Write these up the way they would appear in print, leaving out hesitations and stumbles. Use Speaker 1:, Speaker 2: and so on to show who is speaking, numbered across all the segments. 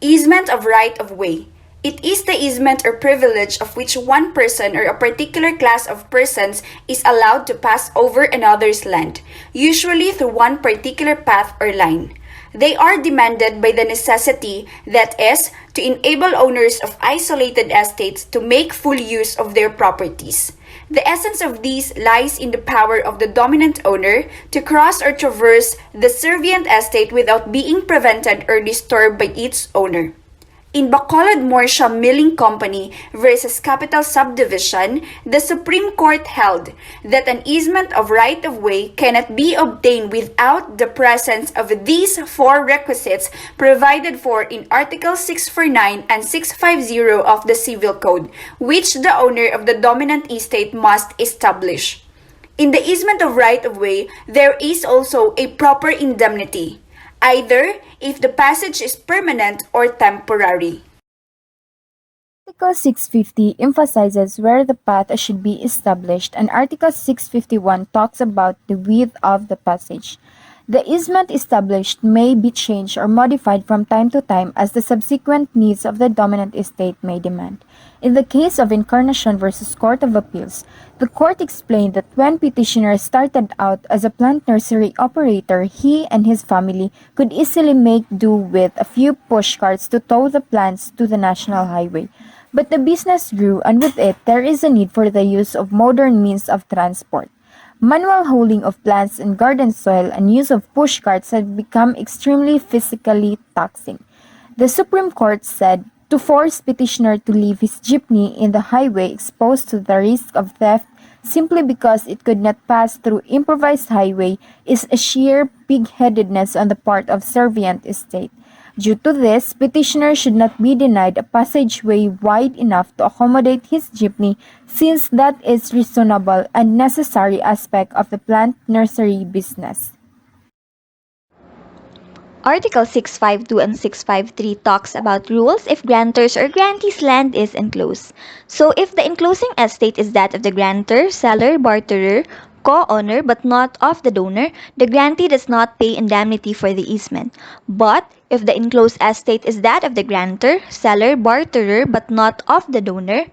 Speaker 1: Easement of right-of-way. It is the easement or privilege of which one person or a particular class of persons is allowed to pass over another's land, usually through one particular path or line. They are demanded by the necessity, that is, to enable owners of isolated estates to make full use of their properties. The essence of these lies in the power of the dominant owner to cross or traverse the servient estate without being prevented or disturbed by its owner. In Bacolod Morsha Milling Company versus Capital Subdivision, the Supreme Court held that an easement of right-of-way cannot be obtained without the presence of these four requisites provided for in Article 649 and 650 of the Civil Code, which the owner of the dominant estate must establish. In the easement of right-of-way, there is also a proper indemnity, either if the passage is permanent or temporary.
Speaker 2: Article 650 emphasizes where the path should be established, and Article 651 talks about the width of the passage. The easement established may be changed or modified from time to time as the subsequent needs of the dominant estate may demand. In the case of Encarnacion versus Court of Appeals, the court explained that when petitioner started out as a plant nursery operator, he and his family could easily make do with a few push carts to tow the plants to the national highway. But the business grew, and with it there is a need for the use of modern means of transport. Manual holding of plants and garden soil and use of push carts had become extremely physically taxing. The Supreme Court said to force petitioner to leave his jeepney in the highway exposed to the risk of theft simply because it could not pass through improvised highway is a sheer pig-headedness on the part of servient estate. Due to this, petitioner should not be denied a passageway wide enough to accommodate his jeepney, since that is reasonable and necessary aspect of the plant nursery business.
Speaker 3: Article 652 and 653 talks about rules if grantors or grantees' land is enclosed. So if the enclosing estate is that of the grantor, seller, barterer, co-owner but not of the donor, the grantee does not pay indemnity for the easement. But if the enclosed estate is that of the grantor, seller, barterer but not of the donor,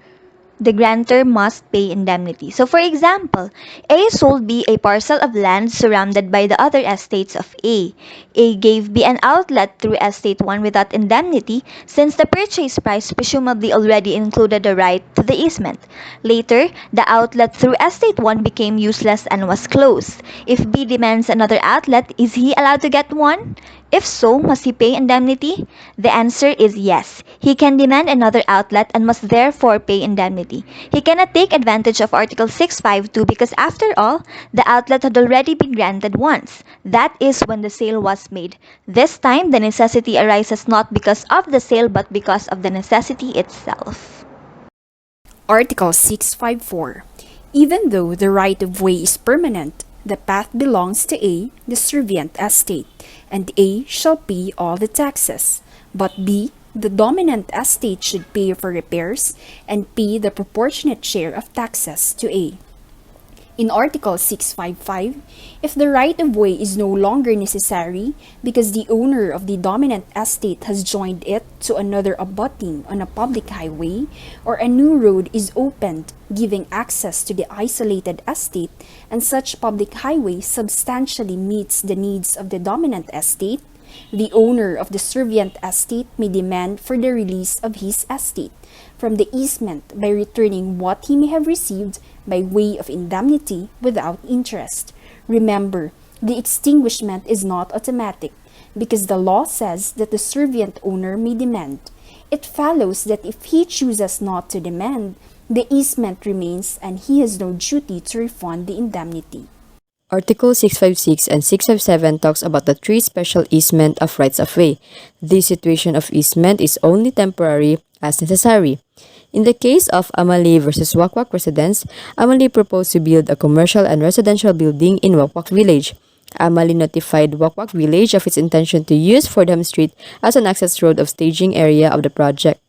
Speaker 3: the grantor must pay indemnity. So for example, A sold B a parcel of land surrounded by the other estates of A. A gave B an outlet through estate 1 without indemnity, since the purchase price presumably already included the right to the easement. Later, the outlet through estate 1 became useless and was closed. If B demands another outlet, is he allowed to get one? If so, must he pay indemnity? The answer is yes. He can demand another outlet and must therefore pay indemnity. He cannot take advantage of Article 652 because after all, the outlet had already been granted once. That is when the sale was made. This time, the necessity arises not because of the sale but because of the necessity itself.
Speaker 4: Article 654. Even though the right-of-way is permanent, the path belongs to A, the servient estate, and A shall pay all the taxes. But B, the dominant estate, should pay for repairs and pay the proportionate share of taxes to A. In Article 655, if the right-of-way is no longer necessary because the owner of the dominant estate has joined it to another abutting on a public highway, or a new road is opened giving access to the isolated estate, and such public highway substantially meets the needs of the dominant estate, the owner of the servient estate may demand for the release of his estate from the easement by returning what he may have received by way of indemnity without interest. Remember, the extinguishment is not automatic because the law says that the servient owner may demand. It follows that if he chooses not to demand, the easement remains and he has no duty to refund the indemnity.
Speaker 5: Article 656 and 657 talks about the three special easement of rights of way. This situation of easement is only temporary as necessary. In the case of Amalie versus Wakwak residents, Amalie proposed to build a commercial and residential building in Wakwak village. Amalie notified Wakwak village of its intention to use Fordham Street as an access road of staging area of the project.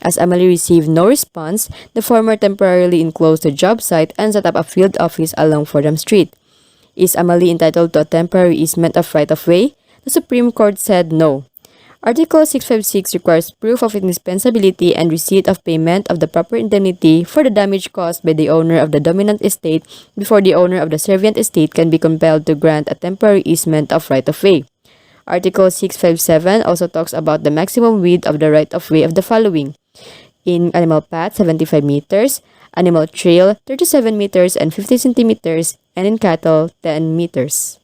Speaker 5: As Amalie received no response, the former temporarily enclosed the job site and set up a field office along Fordham Street. Is Amalie entitled to a temporary easement of right-of-way? The Supreme Court said no. Article 656 requires proof of indispensability and receipt of payment of the proper indemnity for the damage caused by the owner of the dominant estate before the owner of the servient estate can be compelled to grant a temporary easement of right-of-way. Article 657 also talks about the maximum width of the right-of-way of the following: in animal path 75 meters, animal trail 37 meters and 50 centimeters, and in cattle 10 meters.